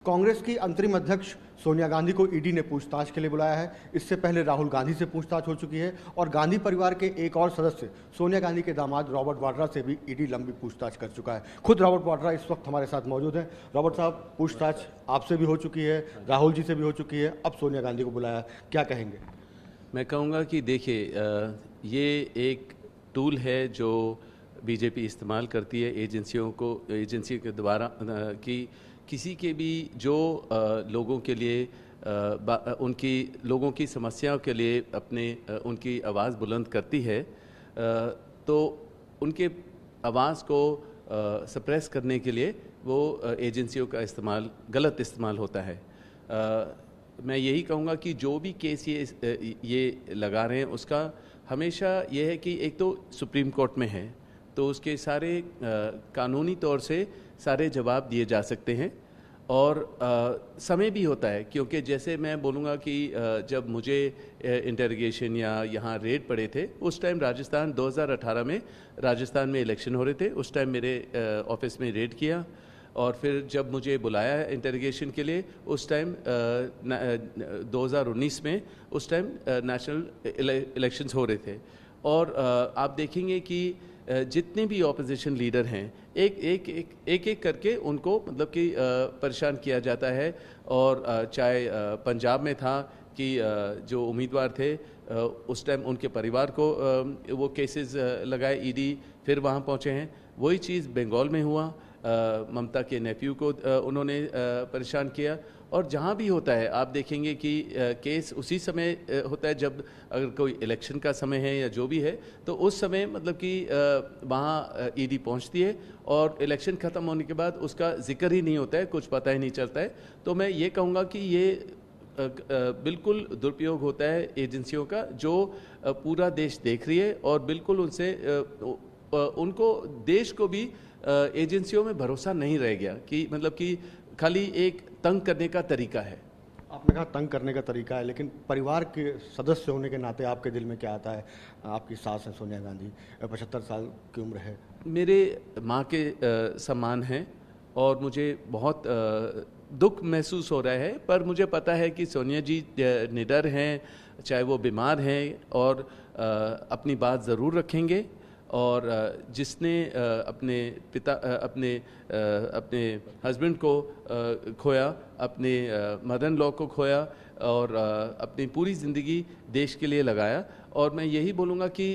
कांग्रेस की अंतरिम अध्यक्ष सोनिया गांधी को ईडी ने पूछताछ के लिए बुलाया है। इससे पहले राहुल गांधी से पूछताछ हो चुकी है और गांधी परिवार के एक और सदस्य सोनिया गांधी के दामाद रॉबर्ट वाड्रा से भी ईडी लंबी पूछताछ कर चुका है। खुद रॉबर्ट वाड्रा इस वक्त हमारे साथ मौजूद हैं। रॉबर्ट साहब, पूछताछ आपसे भी हो चुकी है, राहुल जी से भी हो चुकी है, अब सोनिया गांधी को बुलाया, क्या कहेंगे? मैं कहूँगा कि देखिए, ये एक टूल है जो बीजेपी इस्तेमाल करती है एजेंसी के द्वारा कि किसी के भी जो लोगों के लिए उनकी लोगों की समस्याओं के लिए उनकी आवाज़ बुलंद करती है, तो उनके आवाज़ को सप्रेस करने के लिए वो एजेंसियों का गलत इस्तेमाल होता है। मैं यही कहूँगा कि जो भी केस ये लगा रहे हैं उसका हमेशा ये है कि एक तो सुप्रीम कोर्ट में है तो उसके सारे कानूनी तौर से सारे जवाब दिए जा सकते हैं और समय भी होता है, क्योंकि जैसे मैं बोलूँगा कि जब मुझे इंटरोगेशन या यहाँ रेड पड़े थे उस टाइम 2018 में राजस्थान में इलेक्शन हो रहे थे, उस टाइम मेरे ऑफिस में रेड किया और फिर जब मुझे बुलाया इंटरोगेशन के लिए उस टाइम 2019 में उस टाइम नेशनल इलेक्शंस हो रहे थे और आप देखेंगे कि जितने भी ऑपोजिशन लीडर हैं एक करके उनको मतलब कि परेशान किया जाता है। और चाहे पंजाब में था कि जो उम्मीदवार थे उस टाइम उनके परिवार को वो केसेस लगाए, ईडी फिर वहाँ पहुँचे हैं। वही चीज़ बंगाल में हुआ, ममता के नेफ्यू को उन्होंने परेशान किया। और जहाँ भी होता है आप देखेंगे कि केस उसी समय होता है जब अगर कोई इलेक्शन का समय है या जो भी है, तो उस समय मतलब कि वहाँ ईडी पहुँचती है और इलेक्शन ख़त्म होने के बाद उसका जिक्र ही नहीं होता है, कुछ पता ही नहीं चलता है। तो मैं ये कहूँगा कि ये बिल्कुल दुरुपयोग होता है एजेंसियों का, जो पूरा देश देख रही है और बिल्कुल उनको देश को भी एजेंसियों में भरोसा नहीं रह गया कि मतलब कि खाली एक तंग करने का तरीका है। आपने कहा तंग करने का तरीका है, लेकिन परिवार के सदस्य होने के नाते आपके दिल में क्या आता है? आपकी सास है सोनिया गांधी, 75 साल की उम्र है, मेरे माँ के समान हैं और मुझे बहुत दुख महसूस हो रहा है, पर मुझे पता है कि सोनिया जी निडर हैं, चाहे वो बीमार हैं और अपनी बात ज़रूर रखेंगे। और जिसने अपने हस्बैंड को खोया, अपने मदर इन लॉ को खोया और अपनी पूरी ज़िंदगी देश के लिए लगाया। और मैं यही बोलूँगा कि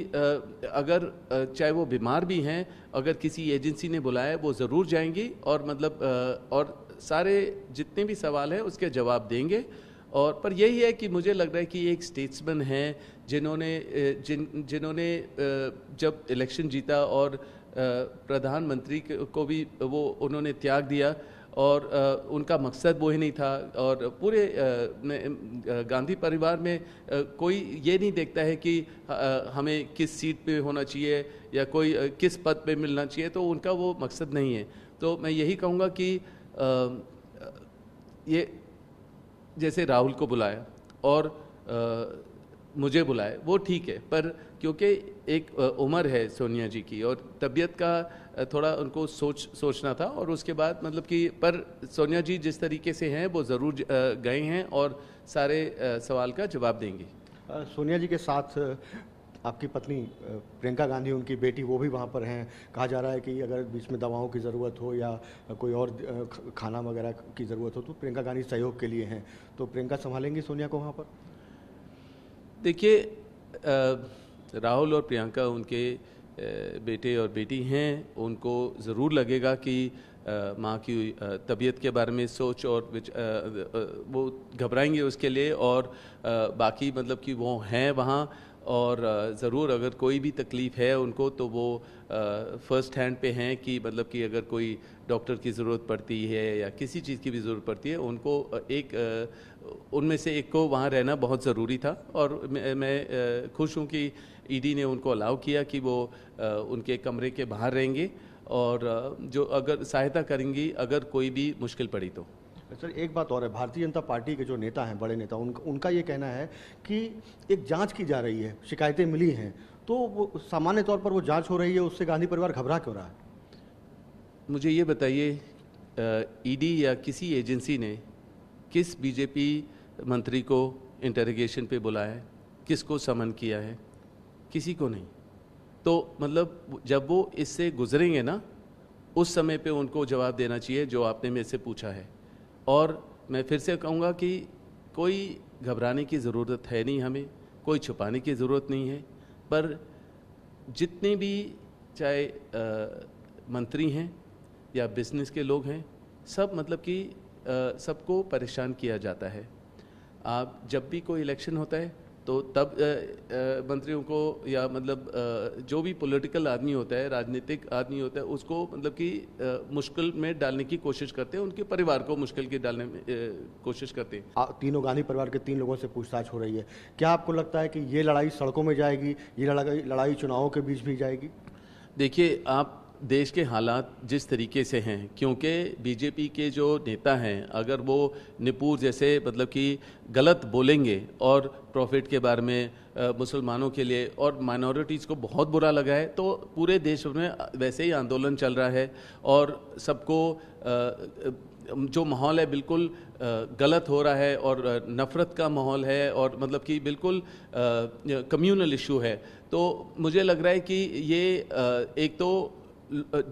अगर चाहे वो बीमार भी हैं, अगर किसी एजेंसी ने बुलाया वो ज़रूर जाएंगी और मतलब और सारे जितने भी सवाल हैं उसके जवाब देंगे। और पर यही है कि मुझे लग रहा है कि एक स्टेट्समैन हैं जिन्होंने जब इलेक्शन जीता और प्रधानमंत्री को भी उन्होंने त्याग दिया और उनका मकसद वो ही नहीं था। और पूरे गांधी परिवार में कोई ये नहीं देखता है कि हमें किस सीट पे होना चाहिए या कोई किस पद पे मिलना चाहिए, तो उनका वो मकसद नहीं है। तो मैं यही कहूँगा कि ये जैसे राहुल को बुलाया और मुझे बुलाए वो ठीक है, पर क्योंकि एक उम्र है सोनिया जी की और तबीयत का थोड़ा उनको सोचना था और उसके बाद मतलब कि पर सोनिया जी जिस तरीके से हैं वो ज़रूर गए हैं और सारे सवाल का जवाब देंगी। सोनिया जी के साथ आपकी पत्नी प्रियंका गांधी, उनकी बेटी, वो भी वहाँ पर हैं। कहा जा रहा है कि अगर बीच में दवाओं की ज़रूरत हो या कोई और खाना वगैरह की ज़रूरत हो तो प्रियंका गांधी सहयोग के लिए हैं। तो प्रियंका संभालेंगी सोनिया को वहाँ पर? देखिए, राहुल और प्रियंका उनके बेटे और बेटी हैं, उनको ज़रूर लगेगा कि माँ की तबीयत के बारे में सोच और वो घबराएंगे उसके लिए। और बाकी मतलब कि वो हैं वहाँ और ज़रूर अगर कोई भी तकलीफ़ है उनको तो वो फ़र्स्ट हैंड पे हैं कि मतलब कि अगर कोई डॉक्टर की ज़रूरत पड़ती है या किसी चीज़ की भी ज़रूरत पड़ती है, उनको उनमें से एक को वहाँ रहना बहुत ज़रूरी था। और मैं खुश हूँ कि ईडी ने उनको अलाउ किया कि वो उनके कमरे के बाहर रहेंगे और जो अगर सहायता करेंगी अगर कोई भी मुश्किल पड़ी तो। सर, एक बात और है, भारतीय जनता पार्टी के जो नेता हैं, बड़े नेता, उनका ये कहना है कि एक जांच की जा रही है, शिकायतें मिली हैं, तो वो सामान्य तौर पर वो जांच हो रही है, उससे गांधी परिवार घबरा क्यों रहा है? मुझे ये बताइए ईडी या किसी एजेंसी ने किस बीजेपी मंत्री को इंटरोगेशन पे बुलाया है, किसको समन किया है? किसी को नहीं। तो मतलब जब वो इससे गुजरेंगे ना, उस समय पे उनको जवाब देना चाहिए जो आपने मेरे से पूछा है। और मैं फिर से कहूँगा कि कोई घबराने की ज़रूरत है नहीं, हमें कोई छुपाने की ज़रूरत नहीं है। पर जितने भी चाहे मंत्री हैं या बिजनेस के लोग हैं, सब मतलब कि सबको परेशान किया जाता है। आप जब भी कोई इलेक्शन होता है तो तब मंत्रियों को या मतलब जो भी पॉलिटिकल आदमी होता है, राजनीतिक आदमी होता है, उसको मतलब कि मुश्किल में डालने की कोशिश करते हैं, उनके परिवार को मुश्किल की डालने में कोशिश करते हैं। तीनों गांधी परिवार के 3 लोगों से पूछताछ हो रही है। क्या आपको लगता है कि ये लड़ाई सड़कों में जाएगी, ये लड़ाई चुनावों के बीच भी जाएगी? देखिए, आप देश के हालात जिस तरीके से हैं, क्योंकि बीजेपी के जो नेता हैं, अगर वो निपुर जैसे मतलब कि गलत बोलेंगे और प्रॉफिट के बारे में मुसलमानों के लिए और माइनॉरिटीज़ को बहुत बुरा लगा है, तो पूरे देश में वैसे ही आंदोलन चल रहा है और सबको जो माहौल है बिल्कुल गलत हो रहा है और नफ़रत का माहौल है और मतलब कि बिल्कुल कम्युनल इशू है। तो मुझे लग रहा है कि ये एक तो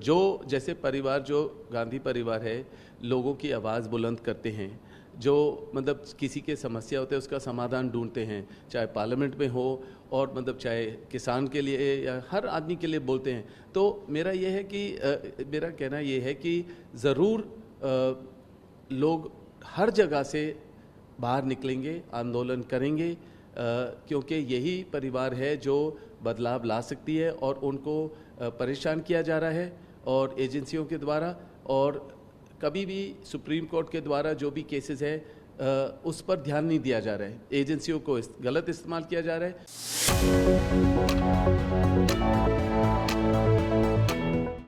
जो जैसे परिवार जो गांधी परिवार है, लोगों की आवाज़ बुलंद करते हैं, जो मतलब किसी के समस्या होते हैं उसका समाधान ढूंढते हैं, चाहे पार्लियामेंट में हो और मतलब चाहे किसान के लिए या हर आदमी के लिए बोलते हैं। तो मेरा ये है कि मेरा कहना ये है कि ज़रूर लोग हर जगह से बाहर निकलेंगे, आंदोलन करेंगे, क्योंकि यही परिवार है जो बदलाव ला सकती है और उनको परेशान किया जा रहा है और एजेंसियों के द्वारा, और कभी भी सुप्रीम कोर्ट के द्वारा जो भी केसेस है उस पर ध्यान नहीं दिया जा रहा है, एजेंसियों को गलत इस्तेमाल किया जा रहा है।